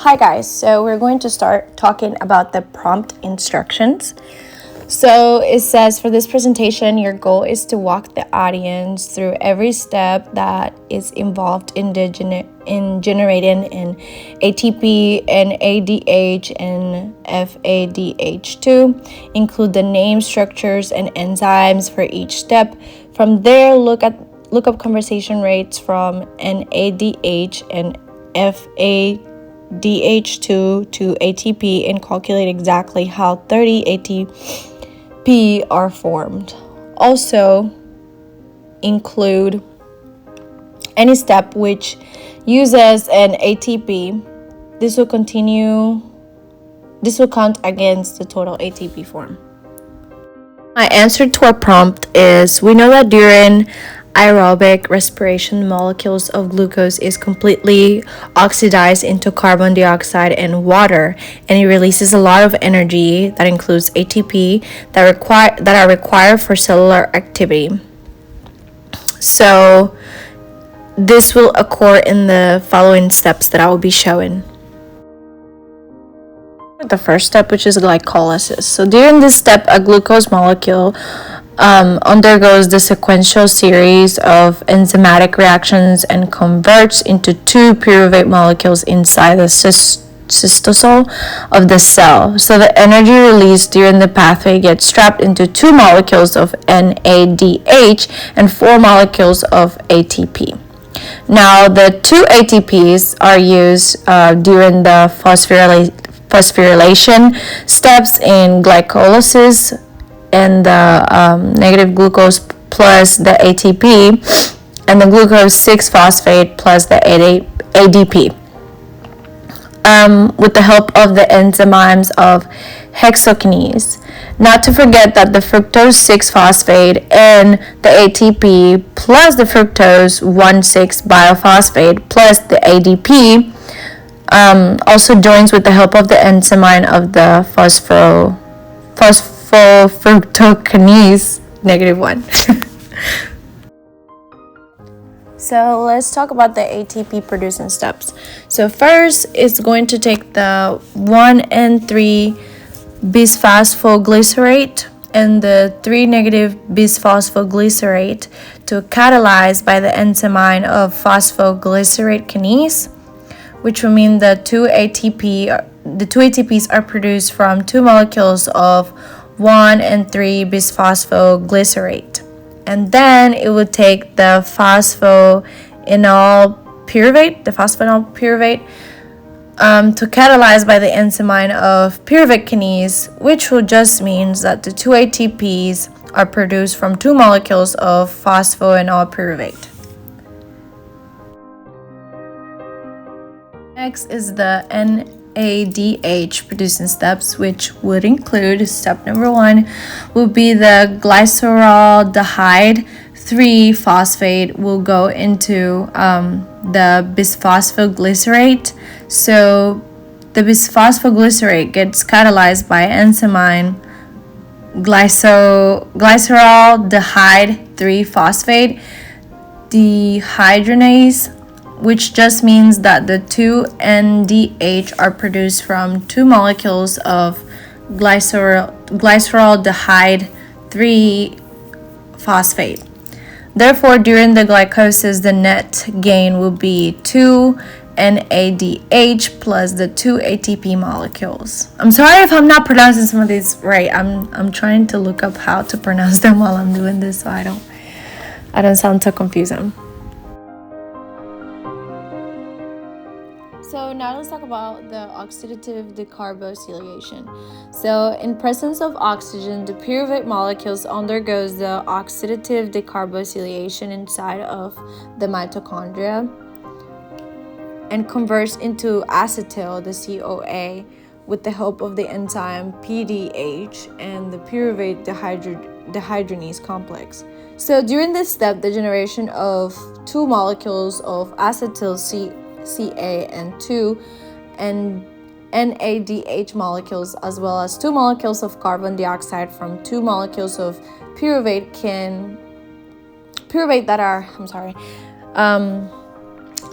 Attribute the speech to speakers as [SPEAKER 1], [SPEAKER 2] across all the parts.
[SPEAKER 1] Hi guys, so we're going to start talking about the prompt instructions. So it says for this presentation, your goal is to walk the audience through every step that is involved in generating an ATP, NADH, and FADH2. Include the name, structures, and enzymes for each step. From there, look up conversion rates from NADH and FADH2 to ATP and calculate exactly how 30 ATP are formed. Also, include any step which uses an ATP. This will count against the total ATP form. My answer to our prompt is, we know that during aerobic respiration, molecules of glucose is completely oxidized into carbon dioxide and water, and it releases a lot of energy that includes ATP that are required for cellular activity. So this will occur in the following steps that I will be showing. The first step, which is glycolysis. So during this step, a glucose molecule undergoes the sequential series of enzymatic reactions and converts into two pyruvate molecules inside the cytosol of the cell. So the energy released during the pathway gets trapped into two molecules of NADH and four molecules of ATP. Now, the two ATPs are used during the phosphorylation steps in glycolysis, and the negative glucose plus the ATP, and the glucose 6-phosphate plus the ADP, with the help of the enzymes of hexokinase. Not to forget that the fructose 6-phosphate and the ATP plus the fructose 1,6 biophosphate plus the ADP also joins with the help of the enzyme of the phosphofructokinase -1. So let's talk about the ATP producing steps. So first, it's going to take the 1,3 bisphosphoglycerate and the 3- bisphosphoglycerate to catalyze by the enzyme of phosphoglycerate kinase, which will mean the two ATPs are produced from two molecules of 1,3 bisphosphoglycerate. And then it would take the phosphoenol pyruvate to catalyze by the enzyme of pyruvate kinase, which will just means that the two ATPs are produced from two molecules of phosphoenol pyruvate. Next is the NADH producing steps, which would include step number 1 would be the glyceraldehyde 3-phosphate will go into the bisphosphoglycerate. So the bisphosphoglycerate gets catalyzed by enzyme glyceraldehyde 3-phosphate dehydrogenase, which just means that the two NDH are produced from two molecules of glyceraldehyde 3-phosphate. Therefore, during the glycolysis, the net gain will be 2 NADH plus the 2 ATP molecules. I'm sorry if I'm not pronouncing some of these right. I'm trying to look up how to pronounce them while I'm doing this, so I don't sound too confusing. So now let's talk about the oxidative decarboxylation. So in presence of oxygen, the pyruvate molecules undergoes the oxidative decarboxylation inside of the mitochondria and converts into acetyl, the CoA, with the help of the enzyme PDH and the pyruvate dehydrogenase complex. So during this step, the generation of two molecules of acetyl CA and 2 NADH molecules, as well as two molecules of carbon dioxide from two molecules of pyruvate that are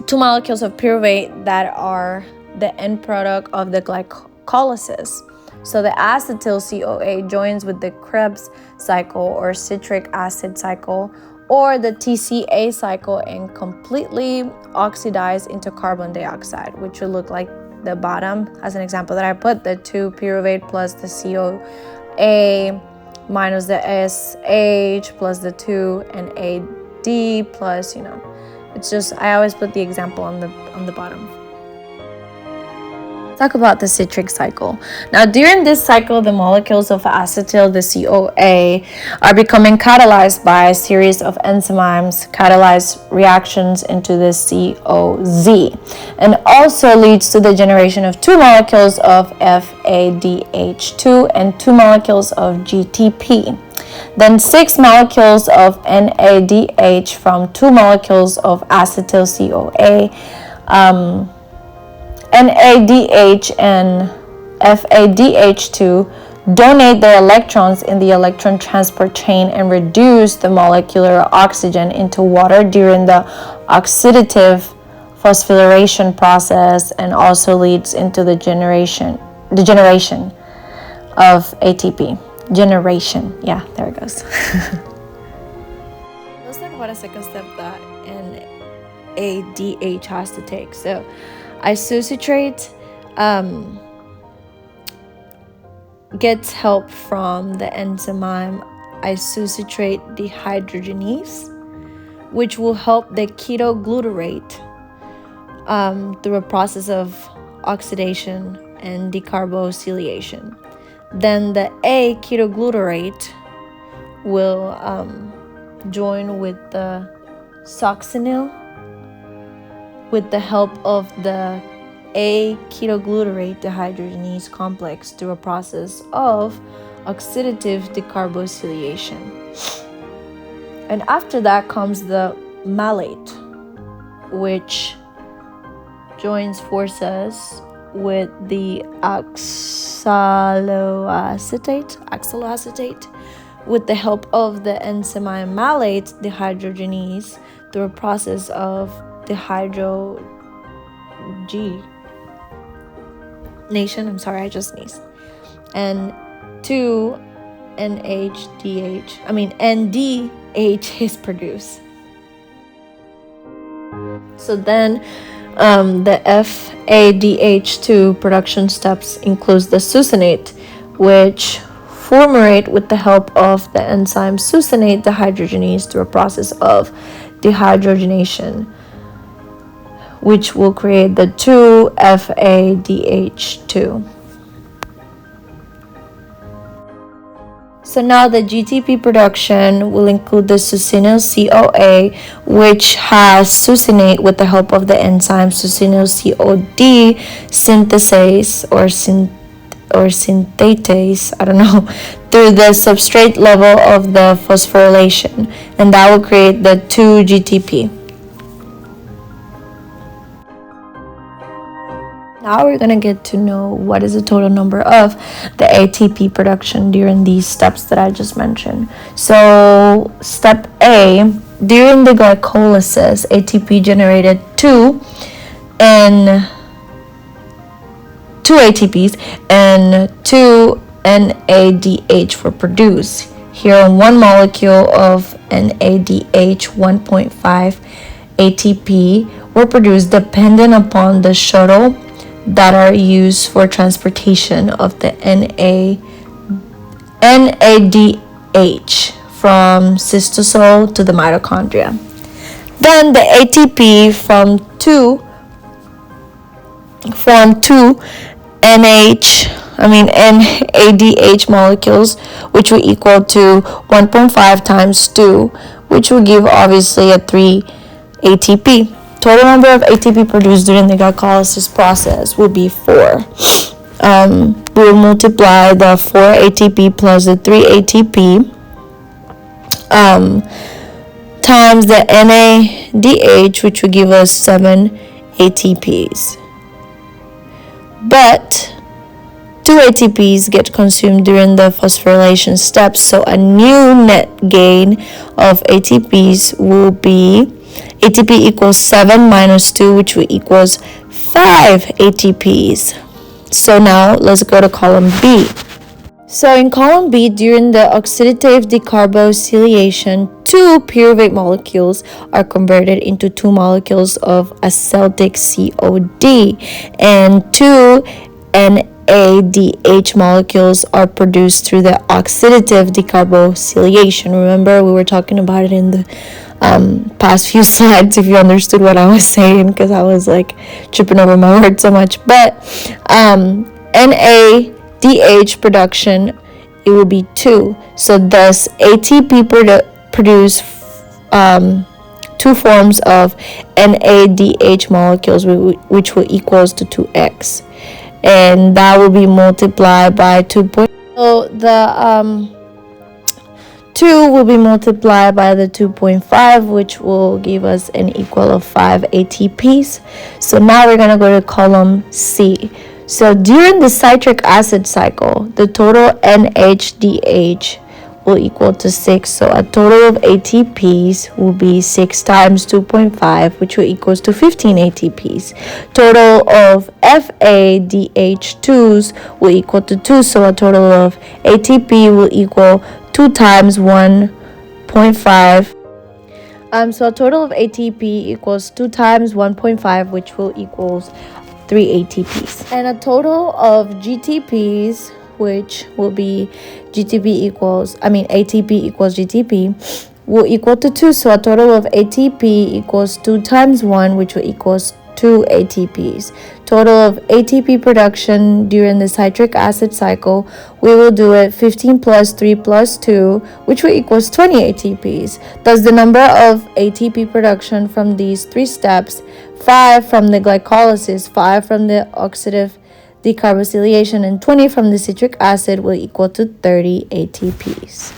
[SPEAKER 1] two molecules of pyruvate that are the end product of the glycolysis. So the acetyl CoA joins with the Krebs cycle or citric acid cycle or the TCA cycle and completely oxidize into carbon dioxide, which would look like the bottom as an example that I put, the 2-pyruvate plus the CoA minus the SH plus the 2NAD plus, it's just, I always put the example on the bottom. Talk about the citric cycle. Now, during this cycle, the molecules of acetyl, the CoA, are becoming catalyzed by a series of enzymes, catalyzed reactions into the CoZ, and also leads to the generation of 2 molecules of FADH2 and 2 molecules of GTP. Then 6 molecules of NADH from 2 molecules of acetyl CoA. NADH and FADH2 donate their electrons in the electron transport chain and reduce the molecular oxygen into water during the oxidative phosphorylation process, and also leads into the generation of ATP. Yeah, there it goes. Let's talk about a second step that NADH has to take. So isocitrate gets help from the enzyme isocitrate dehydrogenase, which will help the ketoglutarate through a process of oxidation and decarboxylation. Then the A-ketoglutarate will join with the succinyl with the help of the A-ketoglutarate dehydrogenase complex through a process of oxidative decarboxylation. And after that comes the malate, which joins forces with the oxaloacetate with the help of the enzyme malate dehydrogenase through a process of dehydrogenation. I'm sorry, I just sneezed. And 2 NDH is produced. So then the FADH2 production steps includes the succinate, which formulate with the help of the enzyme succinate dehydrogenase through a process of dehydrogenation, which will create the 2-FADH2. So now the GTP production will include the succinyl CoA, which has succinate with the help of the enzyme succinyl CoD synthase or synthetase, I don't know, through the substrate level of the phosphorylation, and that will create the 2-GTP. Now we're going to get to know what is the total number of the ATP production during these steps that I just mentioned. So step A, during the glycolysis, ATP generated 2 ATPs and 2 NADH were produced. Here on one molecule of NADH, 1.5 ATP were produced dependent upon the shuttle that are used for transportation of the NADH from cytosol to the mitochondria. Then the ATP from 2 NADH molecules, which will equal to 1.5 times 2, which will give obviously a 3 ATP. Total number of ATP produced during the glycolysis process will be 4. We will multiply the 4 ATP plus the 3 ATP times the NADH, which will give us 7 ATPs. But 2 ATPs get consumed during the phosphorylation steps, so a new net gain of ATPs will be ATP equals 7 minus 2, which will equals 5 ATPs. So now let's go to column B. So in column B, during the oxidative decarboxylation, 2 pyruvate molecules are converted into 2 molecules of acetic COD, and 2 NADH molecules are produced through the oxidative decarboxylation. Remember, we were talking about it in the past few slides, if you understood what I was saying, because I was like tripping over my words so much. But NADH production, it will be 2. So thus ATP produce 2 forms of NADH molecules, which will equals to 2x, and that will be multiplied by 2. So the 2 will be multiplied by the 2.5, which will give us an equal of 5 ATPs. So now we're going to go to column C. So during the citric acid cycle, the total NHDH will equal to 6. So a total of ATPs will be 6 times 2.5, which will equals to 15 ATPs. Total of FADH2s will equal to 2. So a total of ATP will equal 2 times 1.5. So a total of ATP equals 2 times 1.5, which will equals 3 ATPs. And a total of GTPs, which will be ATP equals GTP, will equal to 2. So a total of ATP equals 2 times 1, which will equals 2 ATPs. Total of ATP production during the citric acid cycle, we will do it 15 plus 3 plus 2, which will equals 20 ATPs. Thus the number of ATP production from these 3 steps, 5 from the glycolysis, 5 from the oxidative decarboxylation, and 20 from the citric acid, will equal to 30 ATPs.